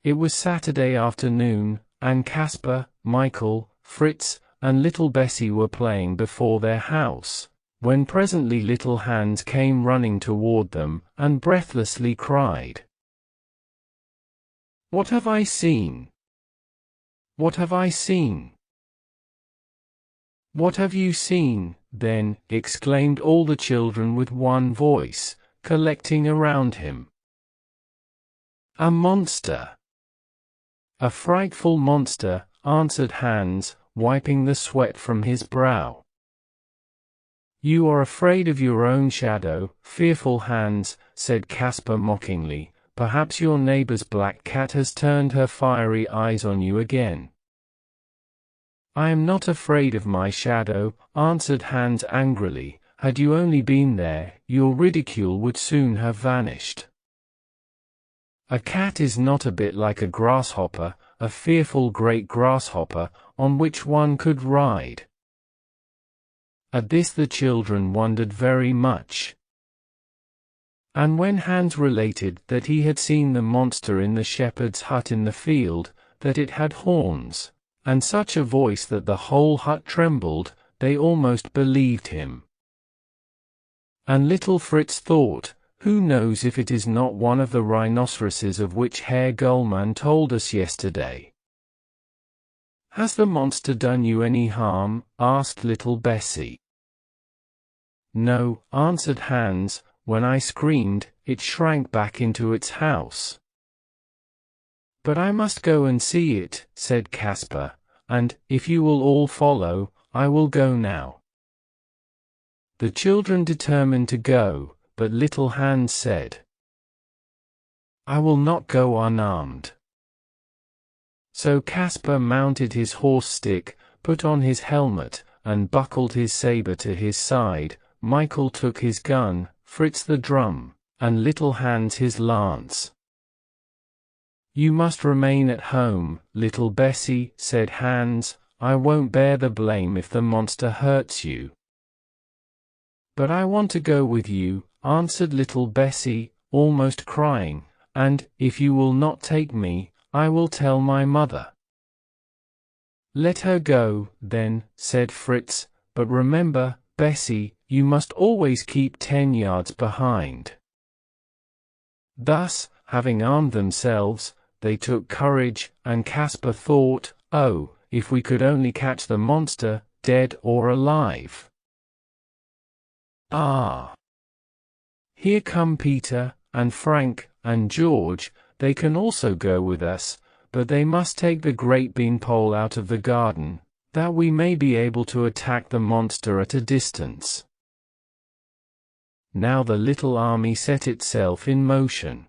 It was Saturday afternoon, and Caspar, Michael, Fritz, and little Bessie were playing before their house, when presently little Hans came running toward them, and breathlessly cried, "What have I seen? What have I seen?" "What have you seen, then?" exclaimed all the children with one voice, collecting around him. "A monster! A frightful monster," answered Hans, wiping the sweat from his brow. "You are afraid of your own shadow, fearful Hans," said Caspar mockingly. "Perhaps your neighbor's black cat has turned her fiery eyes on you again." "I am not afraid of my shadow," answered Hans angrily. "Had you only been there, your ridicule would soon have vanished. A cat is not a bit like a grasshopper, a fearful great grasshopper, on which one could ride." At this the children wondered very much. And when Hans related that he had seen the monster in the shepherd's hut in the field, that it had horns, and such a voice that the whole hut trembled, they almost believed him. And little Fritz thought, "Who knows if it is not one of the rhinoceroses of which Herr Gullmann told us yesterday?" "Has the monster done you any harm?" asked little Bessie. "No," answered Hans. "When I screamed, it shrank back into its house." "But I must go and see it," said Caspar, "and, if you will all follow, I will go now." The children determined to go, but little Hans said, "I will not go unarmed." So Caspar mounted his horse stick, put on his helmet, and buckled his saber to his side. Michael took his gun, Fritz the drum, and little Hans his lance. "You must remain at home, little Bessie," said Hans. "I won't bear the blame if the monster hurts you." "But I want to go with you," answered little Bessie, almost crying, "and, if you will not take me, I will tell my mother." "Let her go, then," said Fritz, "but remember, Bessie, you must always keep 10 yards behind." Thus, having armed themselves, they took courage, and Caspar thought, "Oh, if we could only catch the monster, dead or alive! Ah! Here come Peter, and Frank, and George. They can also go with us, but they must take the great beanpole out of the garden, that we may be able to attack the monster at a distance." Now the little army set itself in motion.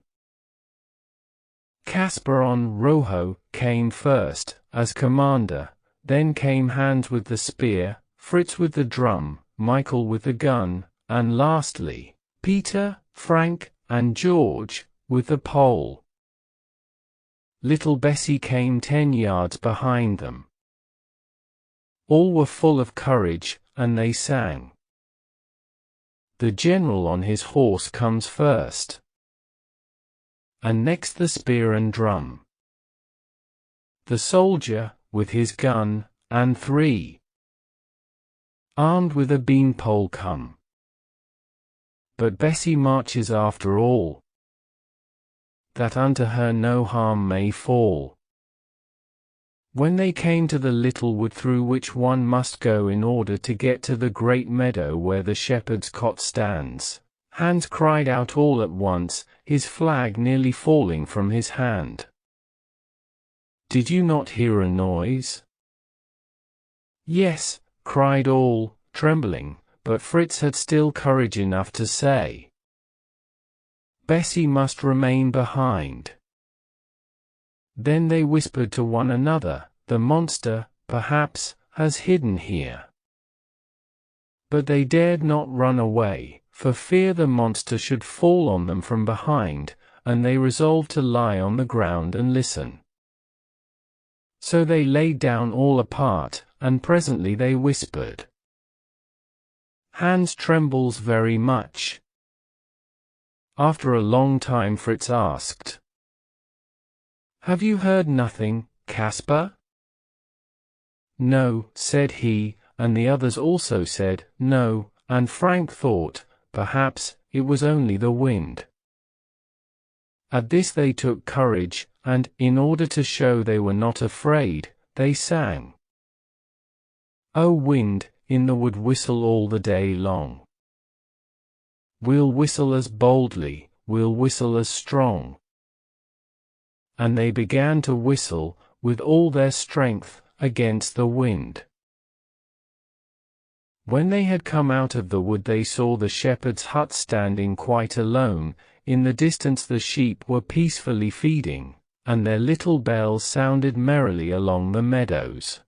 Caspar on Rojo came first, as commander, then came Hans with the spear, Fritz with the drum, Michael with the gun, and lastly, Peter, Frank, and George, with the pole. Little Bessie came 10 yards behind them. All were full of courage, and they sang. The general on his horse comes first, and next the spear and drum. The soldier, with his gun, and 3, armed with a beanpole come. But Bessie marches after all, that unto her no harm may fall. When they came to the little wood through which one must go in order to get to the great meadow where the shepherd's cot stands, Hans cried out all at once, his flag nearly falling from his hand. "Did you not hear a noise?" "Yes," cried all, trembling, but Fritz had still courage enough to say, "Bessie must remain behind." Then they whispered to one another, "The monster, perhaps, has hidden here." But they dared not run away, for fear the monster should fall on them from behind, and they resolved to lie on the ground and listen. So they lay down all apart, and presently they whispered. Hans trembles very much. After a long time Fritz asked, Have you heard nothing, Caspar? No, said he, and the others also said, no, and Frank thought, perhaps, it was only the wind. At this they took courage, and, in order to show they were not afraid, they sang. O wind, in the wood whistle all the day long. We'll whistle as boldly, we'll whistle as strong. And they began to whistle, with all their strength, against the wind. When they had come out of the wood they saw the shepherd's hut standing quite alone. In the distance the sheep were peacefully feeding, and their little bells sounded merrily along the meadows.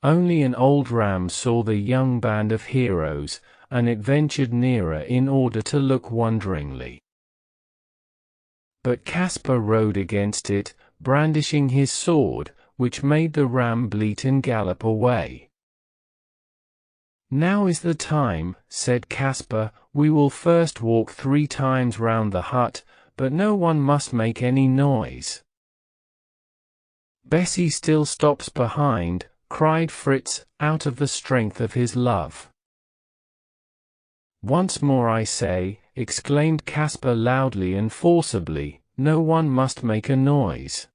Only an old ram saw the young band of heroes, and it ventured nearer in order to look wonderingly. But Caspar rode against it, brandishing his sword, which made the ram bleat and gallop away. Now is the time, said Caspar, we will first walk 3 times round the hut, but no one must make any noise. Bessie still stops behind, cried Fritz, out of the strength of his love. Once more I say, exclaimed Caspar loudly and forcibly, no one must make a noise.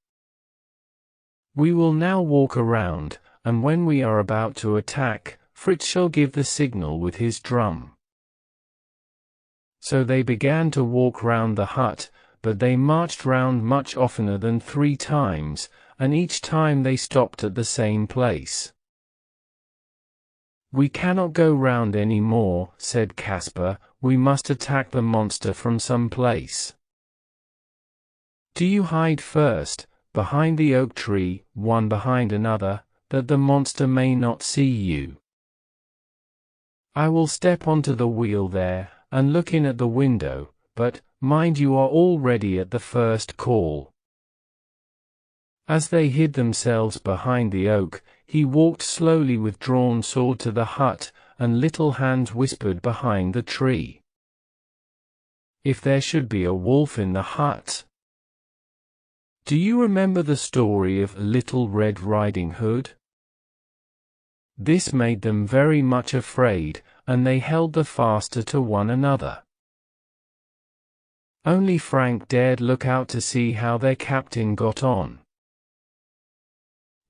We will now walk around, and when we are about to attack, Fritz shall give the signal with his drum. So they began to walk round the hut, but they marched round much oftener than 3 times, and each time they stopped at the same place. We cannot go round any more, said Caspar, we must attack the monster from some place. Do you hide first, behind the oak tree, one behind another, that the monster may not see you. I will step onto the wheel there, and look in at the window, but, mind you are all ready at the first call. As they hid themselves behind the oak, he walked slowly with drawn sword to the hut, and little Hans whispered behind the tree. If there should be a wolf in the hut. Do you remember the story of Little Red Riding Hood? This made them very much afraid, and they held the faster to one another. Only Frank dared look out to see how their captain got on.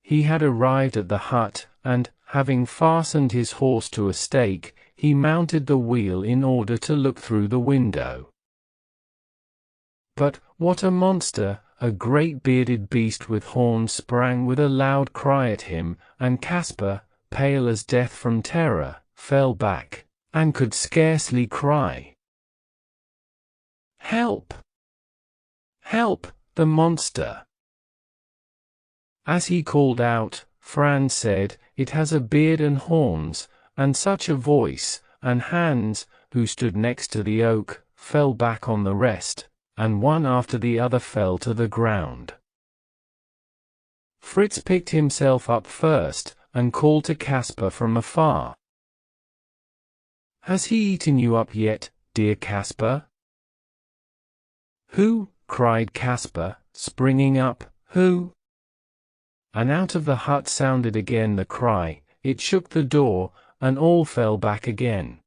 He had arrived at the hut, and, having fastened his horse to a stake, he mounted the wheel in order to look through the window. But, what a monster! A great bearded beast with horns sprang with a loud cry at him, and Caspar, pale as death from terror, fell back, and could scarcely cry. Help! Help, the monster! As he called out, Franz said, it has a beard and horns, and such a voice, and Hans, who stood next to the oak, fell back on the rest, and one after the other fell to the ground. Fritz picked himself up first, and called to Caspar from afar. Has he eaten you up yet, dear Caspar? Who? Cried Caspar, springing up, who? And out of the hut sounded again the cry, it shook the door, and all fell back again.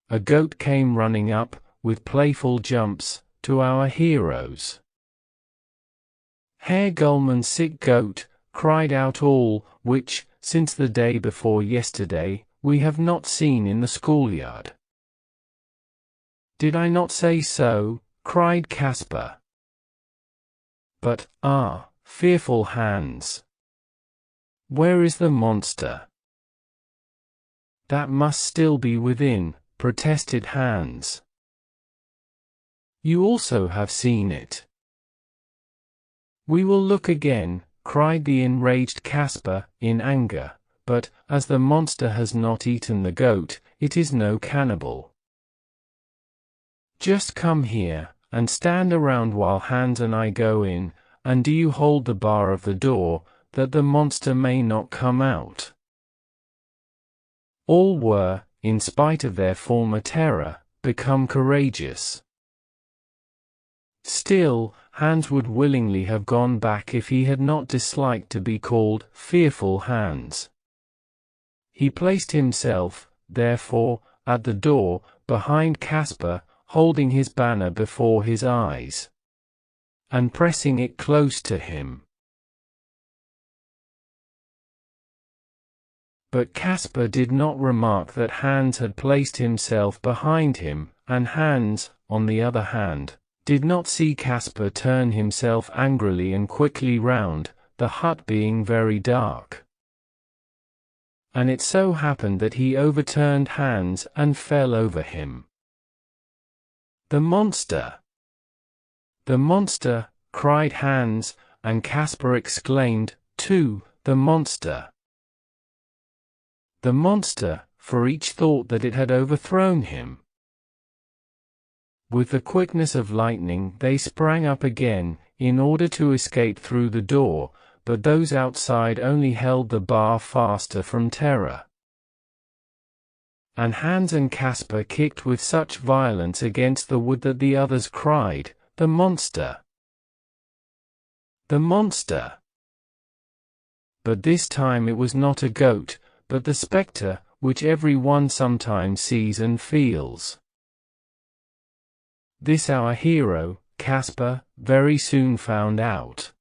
A goat came running up, with playful jumps, to our heroes. Herr Gullman's sick goat, cried out all, which, since the day before yesterday, we have not seen in the schoolyard. Did I not say so? Cried Caspar. But, fearful Hans! Where is the monster? That must still be within, protested Hans. You also have seen it. We will look again, cried the enraged Caspar, in anger, but, as the monster has not eaten the goat, it is no cannibal. Just come here, and stand around while Hans and I go in, and do you hold the bar of the door, that the monster may not come out. All were, in spite of their former terror, become courageous. Still, Hans would willingly have gone back if he had not disliked to be called Fearful Hans. He placed himself, therefore, at the door, behind Caspar, holding his banner before his eyes, and pressing it close to him. But Caspar did not remark that Hans had placed himself behind him, and Hans, on the other hand, did not see Caspar turn himself angrily and quickly round, the hut being very dark. And it so happened that he overturned Hans and fell over him. "The monster! The monster!" cried Hans, and Caspar exclaimed, too, "The monster! The monster!" for each thought that it had overthrown him. With the quickness of lightning they sprang up again, in order to escape through the door, but those outside only held the bar faster from terror. And Hans and Caspar kicked with such violence against the wood that the others cried, "The monster! The monster!" But this time it was not a goat, but the spectre, which every one sometimes sees and feels. This our hero, Caspar, very soon found out.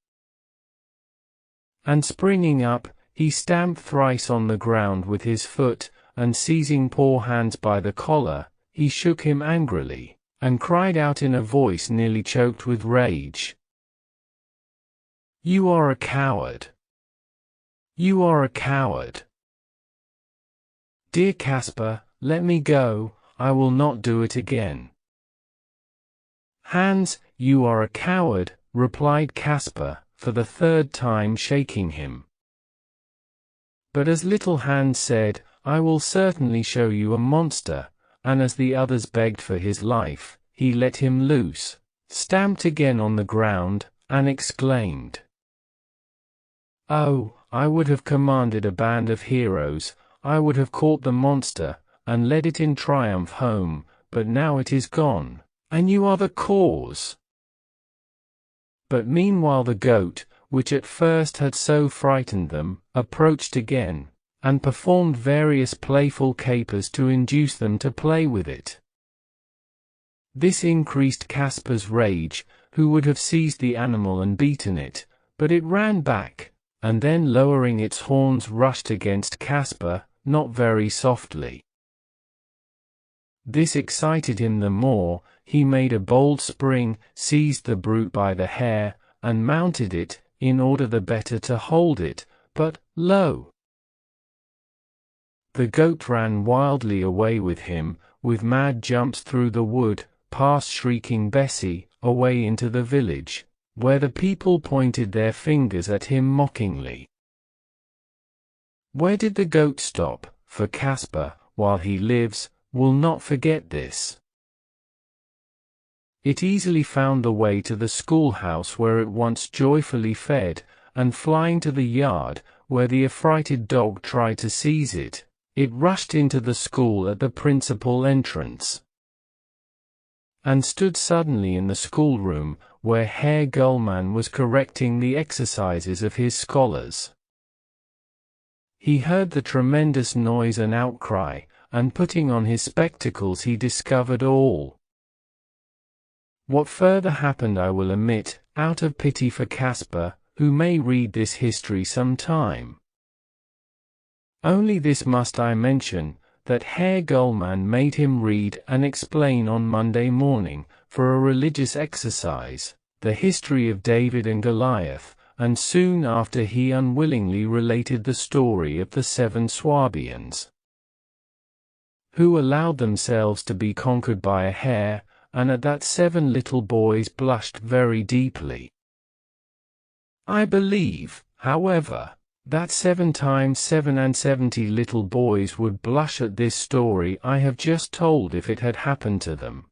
And springing up, he stamped thrice on the ground with his foot, and seizing poor Hans by the collar, he shook him angrily, and cried out in a voice nearly choked with rage, "You are a coward! You are a coward! Dear Caspar, let me go, I will not do it again." "Hans, you are a coward," replied Caspar, for the third time shaking him. But as little Hans said, "I will certainly show you a monster," and as the others begged for his life, he let him loose, stamped again on the ground, and exclaimed, "Oh, I would have commanded a band of heroes, I would have caught the monster, and led it in triumph home, but now it is gone, and you are the cause." But meanwhile the goat, which at first had so frightened them, approached again, and performed various playful capers to induce them to play with it. This increased Caspar's rage, who would have seized the animal and beaten it, but it ran back, and then lowering its horns rushed against Caspar, not very softly. This excited him the more, he made a bold spring, seized the brute by the hair, and mounted it, in order the better to hold it, but, lo! The goat ran wildly away with him, with mad jumps through the wood, past shrieking Bessie, away into the village, where the people pointed their fingers at him mockingly. Where did the goat stop? For Caspar, while he lives, will not forget this. It easily found the way to the schoolhouse where it once joyfully fed, and flying to the yard, where the affrighted dog tried to seize it, it rushed into the school at the principal entrance, and stood suddenly in the schoolroom, where Herr Gullmann was correcting the exercises of his scholars. He heard the tremendous noise and outcry, and putting on his spectacles he discovered all. What further happened I will omit, out of pity for Caspar, who may read this history some time. Only this must I mention, that Herr Gullmann made him read and explain on Monday morning, for a religious exercise, the history of David and Goliath, and soon after he unwillingly related the story of the 7 Swabians, who allowed themselves to be conquered by a hare, and at that 7 little boys blushed very deeply. I believe, however, that 7 times 7 and 70 little boys would blush at this story I have just told if it had happened to them.